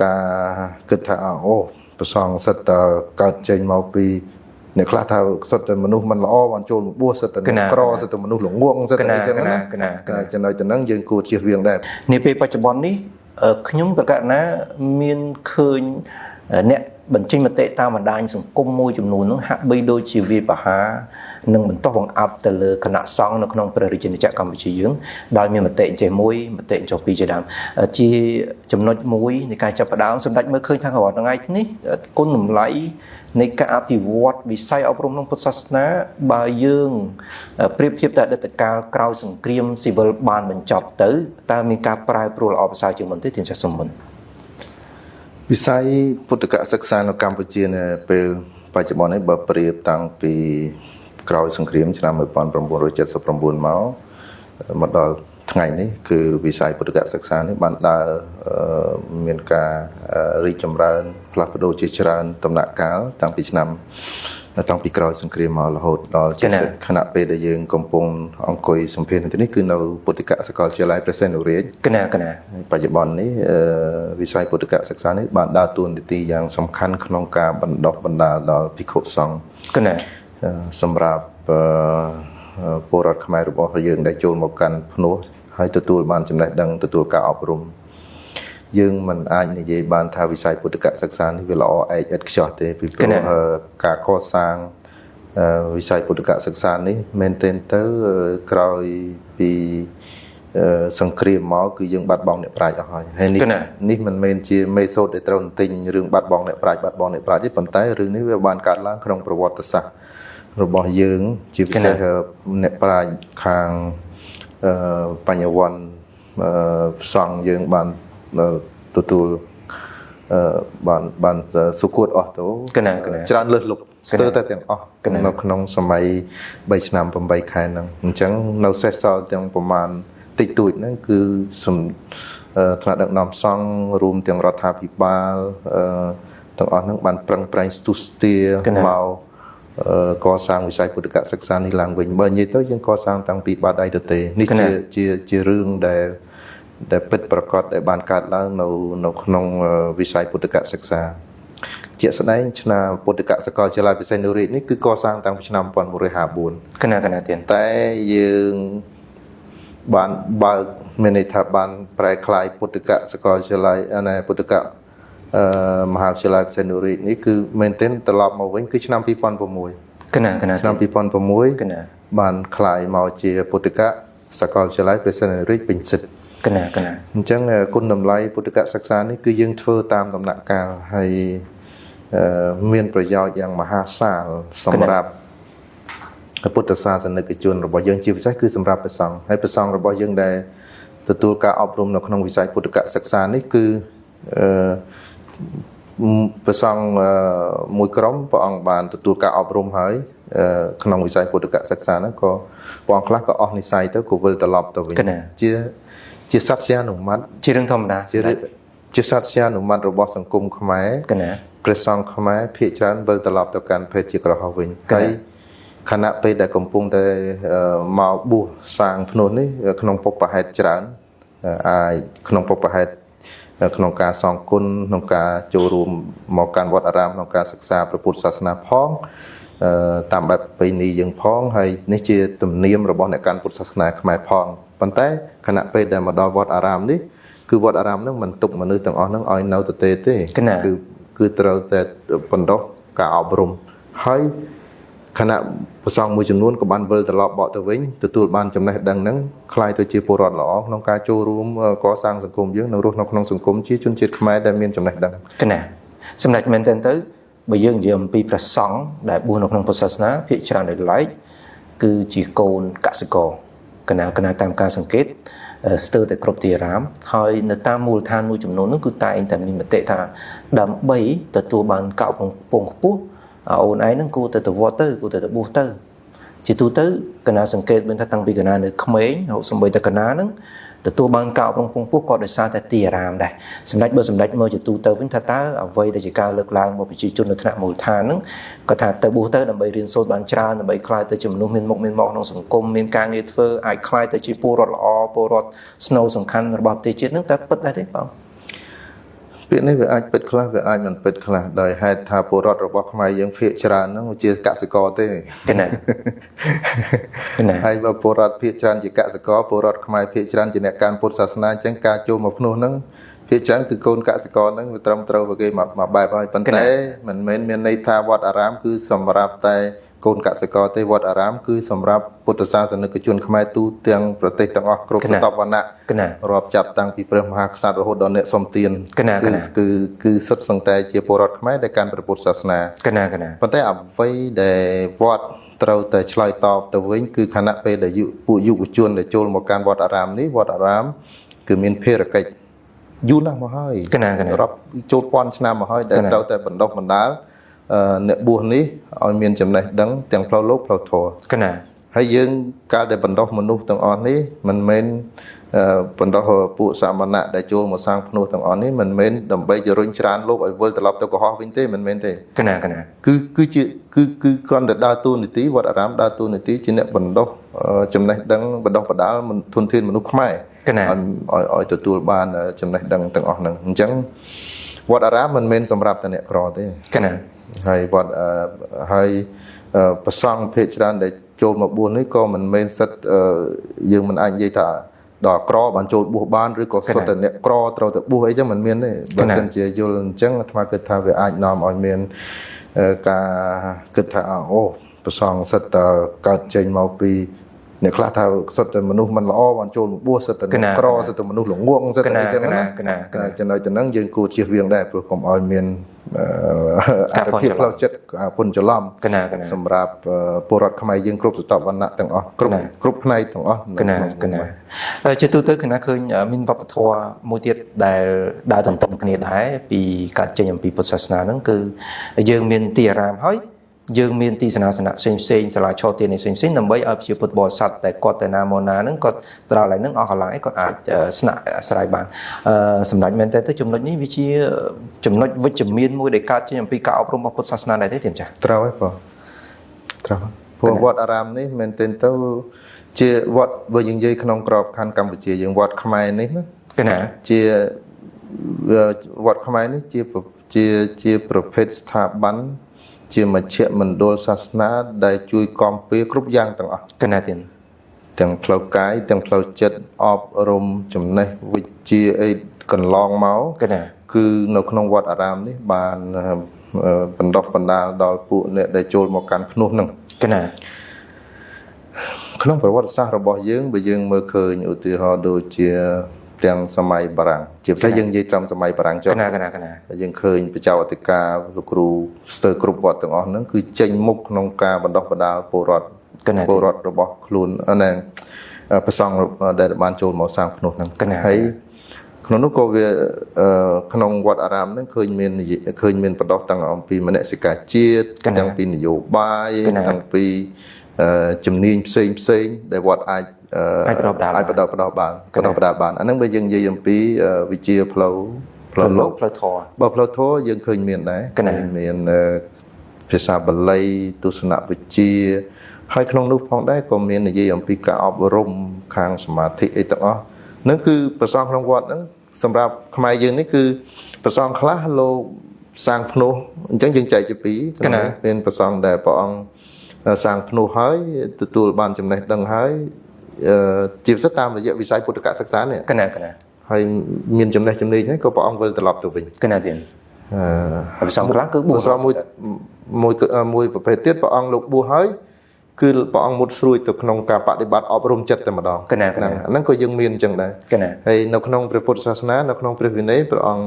cả kết thả ô song sật cật trên màu piเนี่ยคลาทาสตมนุษย์มันล้อมันโจมบัวสตเนี่ยกรอสตมนุษย์หลงง่วงสตเนี่ยจังนะจังเลยจังนั้นยังกูเชียร์เวียงได้ในปีปัจจุบันนี้ขยุ่งประกาศนะมีนคืนเนี่ยบัญชีมาเตะตามมาได้สังคมมวยจำนวนนั้นหักไปโดยชีวิตปะฮะหนึ่งมันต้องบังอับแต่เลยขณะสองในขนมประดิษฐ์จากกัมพูชียึงโดยมีมาเตะเจมวยมาเตะจอปีเจดามจีจำนวนมวยในการจับดาวสมดัติเมื่อคืนทางเขาบอกยังไงนี่ก้นหนุ่มไหลในการอภิวัตวิสัยอบรมน้องพุทธศาสนาบายึงเปรียบเทียบแต่เด็กการกล่าวสังเกตสิบลบานบรรจบเต๋อแต่มีการปลายปลุกออกภาษาจีนมันที่ถึงจะสมบูรณ์วิสัยพุทธศึกษาในกัมพูชีเนี่ยเป็นปัจจุบันนี้แบบเปรียบตั้งปีกล่าวสังเกตชนะเมื่อปี1979มาดอลทั้งไงนี่คือวิสัยพุทธศึกษานี่บันดาเมียนการิจมรันพลัดโดจิจรันตำหนักกาลตั้งปีนำตั้งปีกล่าวสังเกตมาละหดดอลขณะเป็นได้ยังกำปงองคอยสัมเพนที่นี่คือเราพุทธสกอลเจริญเปอร์เซ็นต์อุเรศกันปัจจุบันนี้วิสัยพุทธศึกษานี้บันดาตัวนิติอย่างสำคัญขนมกาบันดอกบันดาดอลพิโคซองกันสำหรับโปรดขมายรูปเขายังได้โจรมากันพนุให้ตัวบ้านจำได้ดังตัวการอบรมยังมันอาจในเยบานทาวิสัยพุทธศึกษาที่เวลาไอเอ็ดชอตเตปิโปการก่อสร้างวิสัยพุทธศึกษานี้เมนเทนเตอร์กรอยปีสังเครียมหมอคือยังบัดบองเนี่ยปลายอ่อยให้นี่มันเมนจีไม่โซดในตรนติงเรื่องบัดบองเนี่ยปลายที่ปันไตเรื่องนี้เวลาบานการล้างขนมประวัติศาสตร์ระบบยืงจีบเสกเนี่ยปลายคางปัญญาวันส่องยืงบานตัวบานสุกุดอ๋อตัวจานเลือดลุกสเตอร์แต่เตียงอ๋อเราขนมสมัยใบชนามเป็นใบไข่นั่งจังเราเซซอเตียงประมาณติดตุยนั่นคือสมขณะดักน้ำซ่องรวมเตียงรัฐาภิบาลต่างอ่อนทั้งบานปรังปรายสตูสเตียเมาก่อสร้างวิสัยพุทธศึกษาในหลังวิ่งเมื่อยี่ตัวยังก่อสร้างตั้งปีบาได้ตัวเตนี่จะเรื่องได้ปิดประกอบได้บานการแล้วเราขนมวิสัยพุทธศึกษาเจ้าสนายชนะพุทธศึกษาเจริญพิเศษนุรินี่คือก่อสร้างตั้งปีนำปอนบริหารบุญขนาดเตียนแต่ยังบานเมนิทาบานปลายคลายพุทธศึกษาเจริญอันไหนพุทธมหาวิทยาลัยเซนุรินี่คือเมนเทนตลอดมาวิ่งคือชนะปีปอนประมวยขนาดชนะปีปอนประมวยบานคลายมาเจียพุทธสกอลเจริญเซนุริเป็นสิทธิ์ขนาดจังคุณนำไล่พุทธศึกษานี่คือยังเชื่อตามตำหนักการให้เมียนประโยชน์อย่างมหาศาลสำหรับพุทธศาสนิกชนระบบยังชีวิตใช้คือสำหรับประสงค์ให้ประสงค์ระบบยังได้ตัวการอบรมในขนมวิสัยพุทธศึกษานี่คือประสงค์มวยกรมปองบานตัวการอบรมให้ขนมวิสัยพุทธศึกษานั้นก็ปองคลาก็ออกนิสัยตัวกูเวลตลอดตัววิ่งเชื่อสัตย์เสียหนุ่มมัดเชื่อเรื่องธรรมดาเชื่อสัตย์เสียหนุ่มมัดระบบสังคมขมายประสงค์ขมายพิจารณาเวลตลอดตัวการเพจกระหอบวิ่งใครคณะไปได้กำปงได้มาบูสร้างถนนนี่ขนมปกประหัตจรันขนมปกประหัตขนมการสองกุลขนมการจูรุมหมอการวัดอารามขนมการศึกษาพระพุทธศาสนาพ้องตามแบบปีนี้ยังพ้องให้นี่จะตุ่มเนียมระบบในการพุทธศาสนาขมายพ้องปัจจัยขณะไปได้มาดอวัดอารามนี่คือวัดอารามนั่งมันตุกมันนึกต่างอ่อนนั่งอ้อยเนาตัวเตะคือเราแต่ปนดอกกาอบรมให้ขณะประสงค์มวยจำนวนกับบ้านเบลตลอดบ่อตัววิ่งตัวบ้านจำได้ดังนั้นคลายตัวจีโปรดหล่อน้องกาโจรวมก่อสร้างสังคมเยอะนักรุ่นนักน้องสังคมชี้จนจิตขมายได้เมียนจำได้ดังขนาดสำหรับเมนเทนเตอร์ใบยื่นเยี่ยมปีประสงค์ได้บุญนักน้องพุทธศาสนาพิจารณาในไลท์คือจีโกนกัสโกขณะตามการสังเกตสเตอร์แต่ครบตีรามหอยในตามมูลฐานมูลจำนวนนั้นคือตายแต่มีมาเตะท่าดำใบแต่ตัวบานเก่าปงปุ๊บเอาไอ้นั่นกูแต่ตัววอเตอร์กูแต่ตัวบูเตอร์จีตัวเตอร์ขณะสังเกตเป็นท่าตั้งปีขณะในเขมรเขาสมบูรณ์แต่ขณะนั้นแต่ตัวบางเก่าปงปุ๊บก็ได้ซาแต่ตีรามได้สำนักเบอร์สำนักเมื่อจีตัวเตอร์วิ่งท่าตาเอาไว้ได้จากการเลิกล้างมาไปจีจุนในฐานะมูลฐานนั้นก็ท่าแต่บูเตอร์นำไปเรียนโซดบานจราในใบคลายแต่จำนวนเมียนมอกน้องสังคมเมียนการเงินเฟ้อไอ้คลายแต่จีปูรอดปูรอดสโนว์สำคัญระบบตีจิตนั้นแต่เปิดได้ที่เปล่า ពាក្យនេះវាអាចពិតខ្លះវាអាចមិនពិតខ្លះដោយហេតុថាពលរដ្ឋរបស់ខ្មែរយើងភាគច្រើនហ្នឹងជាកសិករទេ កណាកណា ហើយបើពលរដ្ឋភាគច្រើនជាកសិករពលរដ្ឋខ្មែរភាគច្រើនជាអ្នកកាន់ពុទ្ធសាសនាអញ្ចឹងការចូលមកភ្នោះហ្នឹងភាគច្រើនគឺកូនកសិករហ្នឹងវាត្រឹមត្រូវគេមកបែបហើយប៉ុន្តែមិនមែនមានន័យថាវត្តអារាមគឺសម្រាប់តែកូនកសិករទេវត្តអារាមគឺសម្រាប់ពុទ្ធសាសនិកជនខ្មែរទូទាំងប្រទេសទាំងអស់គ្រប់ស្រទាប់វណ្ណៈ កណា រាប់ចាប់តាំងពីព្រះមហាក្សត្ររហូតដល់អ្នកសំទាន កណាកណា គឺសុទ្ធសឹងតែជាពលរដ្ឋខ្មែរដែលកាន់ព្រះពុទ្ធសាសនា កណាកណា ប៉ុន្តែអ្វីដែលវត្តត្រូវតែឆ្លើយតបទៅវិញគឺខណៈពេលដែលពួកយុវជនដែលចូលមកកាន់វត្តអារាមនេះវត្តអារាមគឺមានភារកិច្ចយូរណាស់មកហើយក ណាកណា រាប់ចូលពាន់ឆ្នាំមកហើយដែលត្រូវតែបណ្ដុះបណ្ដាលអ្នកបួសនេះឲ្យមានចំណេះដឹងទាំងផ្លូវលោកផ្លូវធម៌ កណា ហើយយើងកាលដែលបណ្ដុះមនុស្សទាំងអស់នេះមិនមែនបណ្ដុះពួកសាមណៈដែលចូលមកសាងភ្នោះទាំងអស់នេះមិនមែនដើម្បីជរុញច្រានលោកឲ្យវិលត្រឡប់ទៅកុហកវិញទេមិនមែនទេ កណាកណា គឺជាគ្រាន់តែដើរតួនាទីវត្តអារាមដើរតួនាទីជាអ្នកបណ្ដុះចំណេះដឹងបណ្ដុះបណ្ដាលធនធានមនុស្សខ្មែរ កណា ឲ្យទទួលបានចំណេះដឹងទាំងអស់ហ្នឹងអញ្ចឹងវត្តអារាមមិនមែនសម្រាប់តែអ្នកក្រទេ កណា ហើយវត្តហើយប្រសង់ភាគច្រើនដែលចូលមកបួសនេះក៏មិនមែនសិតយើងមិនអាចនិយាយថាដល់ក្របានចូលបួសបានឬក៏សុទ្ធតែអ្នកក្រត្រូវតែបួសអីចឹងមិនមានទេបើមិនជាយល់អញ្ចឹងអាត្មាគិតថាវាអាចនាំឲ្យមានការគិតថាអូប្រសង់សិតតែកើតចេញមកពីអ្នកខ្លះថាសិតតែមនុស្សមិនល្អបានចូលមកបួសសិតតែអ្នកក្រសិតតែមនុស្សល្ងងសិតតែអីចឹងណាចំណុចហ្នឹងយើងគួរជៀសវាងដែរព្រោះកុំឲ្យមានអត្ថភាពផ្លូវចិត្តពុនច្រឡំ កណាកណា សម្រាប់ពលរដ្ឋខ្មែរយើងគ្រប់ស្រទាប់វណ្ណៈទាំងអស់គ្រប់ផ្នែកទាំងអស់ កណាកណាជាទូទៅគណៈឃើញមានវប្បធម៌មួយទៀតដែលដើរទន្ទឹមគ្នាដែរពីការចេញអំពីពុទ្ធសាសនាហ្នឹងគឺយើងមានទីអារាមហើយយើងមានទីសេនាសនៈផ្សេងផ្សេងសាលាឆោទានផ្សេងផ្សេងដើម្បីឲ្យប្រជាពុទ្ធបរិស័ទតែគាត់ទៅណាមកណាហ្នឹងគាត់ទៅដល់ហើយហ្នឹងអស់កន្លងអីគាត់អាចស្នាក់អាស្រ័យបានសម្រាប់មែនតើទៅចំណុចនេះវាជាចំណុចវិជ្ជមានមួយដែលកើតចេញអំពីការអប់រំរបស់ពុទ្ធសាសនាដែរទេទេចា៎ ត្រូវហើយបងត្រូវព្រោះវត្តអារាមនេះមែនទែនទៅជាវត្តបើយើងនិយាយក្នុងក្របខ័ណ្ឌកម្ពុជាយើងវត្តខ្មែរនេះណា កណា ជាវត្តខ្មែរនេះជាប្រភេទស្ថាប័នជាមជ្ឈមណ្ឌលសាសនាដែលជួយគាំពៀគ្រប់យ៉ាងទាំងអស់ កណាទៀត ទាំងផ្លូវកាយទាំងផ្លូវចិត្តអប់រំចំណេះវិជ្ជាអីកន្លងមក កណា គឺនៅក្នុងវត្តអារាមនេះបានបណ្ដុះបណ្ដាលដល់ពួកអ្នកដែលចូលមកកាន់ភ្នោះហ្នឹង កណា ក្នុងប្រវត្តិសាស្ត្ររបស់យើងបើយើងមើលឃើញឧទាហរណ៍ដូចជាទាំងសម័យបារាំងជាពិសេសយើងនិយាយត្រឹមសម័យបារាំងចុះ កណាកណាកណា យើងឃើញបច្ចោអធិការលោកគ្រូស្ទើរគ្រប់វត្តទាំងអស់ហ្នឹងគឺចេញមុខក្នុងការបណ្ដុះបណ្ដាលពលរដ្ឋ កណា ពលរដ្ឋរបស់ខ្លួនណាប្រសង់ដែលបានចូលមកសាងភ្នោះហ្នឹង កណា ហើយក្នុងនោះក៏វាក្នុងវត្តអារាមហ្នឹងឃើញមានបណ្ដុះទាំងអំពីមនសិការជាតិទាំងពីនយោបាយទាំងពីជំនាញផ្សេងដែលវត្តអាចបដោះបណ្ដាលបានអាហ្នឹងបើយើងនិយាយអំពីវិជាផ្លូវលោក ផ្លូវធម៌ បើផ្លូវធម៌យើងឃើញមានដែរមានភាសាបាលីទស្សនវិជ្ជាហើយក្នុងនោះផងដែរក៏មាននិយាយអំពីការអប់រំខាងសមាធិអីទាំងអស់ហ្នឹងគឺប្រសងក្នុងវត្តហ្នឹងសម្រាប់ខ្មែរយើងនេះគឺប្រសងខ្លះលោកសាងភ្នោះអញ្ចឹងយើងចែកជាពីរមានប្រសងដែលព្រះអង្គសាងភ្នោះហើយទទួលបានចំណេះដឹងហើយជាពិសេសតាមរយៈវិស័យពុទ្ធកសិក្សានេះ កណាកណា ហើយមានចំណេះចំណេញហ្នឹងក៏ព្រះអង្គវិលត្រឡប់ទៅវិញ កណាទៀតប្រសងខ្លះគឺបួស មួយប្រភេទទៀតព្រះអង្គលោកបួសហើយគឺព្រះអង្គមុតស្រួយទៅក្នុងការបដិបត្តិអប់រំចិត្តតែម្ដង កណាកណា ហ្នឹងក៏យើងមានអញ្ចឹងដែរ កណា ហើយនៅក្នុងព្រះពុទ្ធសាសនានៅក្នុងព្រះវិន័យព្រះអង្គ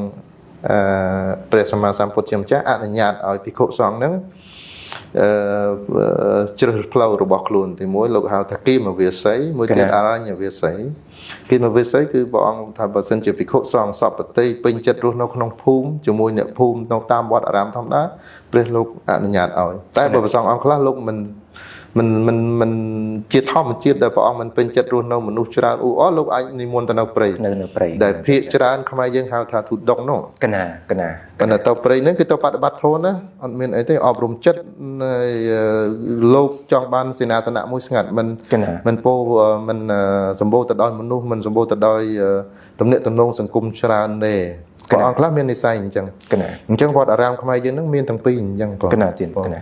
ព្រះសម្មាសម្ពុទ្ធជាម្ចាស់អនុញ្ញាតឲ្យភិក្ខុសង្ឃហ្នឹងជ្រើសផ្លូវរបស់ខ្លួនទីមួយលោកហៅថាគិមវាស័យមួយទៀតអរញ្ញវាស័យគិមវាស័យគឺព្រះអង្គថាបើសិនជាភិក្ខុសង្ឃសពតិពេញចិត្តរស់នៅក្នុងភូមិជាមួយអ្នកភូមិនៅតាមវត្តអារាមធម្មតាព្រះលោកអនុញ្ញាតឲ្យតែបើព្រះសង្ឃអង្គខ្លះលោកមិនជាធម្មជាតិដែលព្រះអង្គមិនពេញចិត្តរស់នៅមនុស្សច្រើនអ៊ូអលោកអាចនិមន្តទៅនៅព្រៃ នៅព្រៃ ដែលភាគច្រើនខ្មែរយើងហៅថាទូដុកនោះ កណាកណា ប៉ុន្តែទៅព្រៃហ្នឹងគឺទៅបដិបត្តិធម៌ណាអត់មានអីទេអប់រំចិត្តលោកចង់បានសេនាសនៈមួយស្ងាត់មិន កណា មិនពោមិនសម្បូរទៅដោយមនុស្សមិនសម្បូរទៅដោយទំនាក់ទំនងសង្គមច្រើនទេ ព្រះអង្គខ្លះមាននិស័យអញ្ចឹង កណា អញ្ចឹងវត្តអារាមខ្មែរយើងនឹងមានទាំងពីរអញ្ចឹងបង កណាទៀតកណា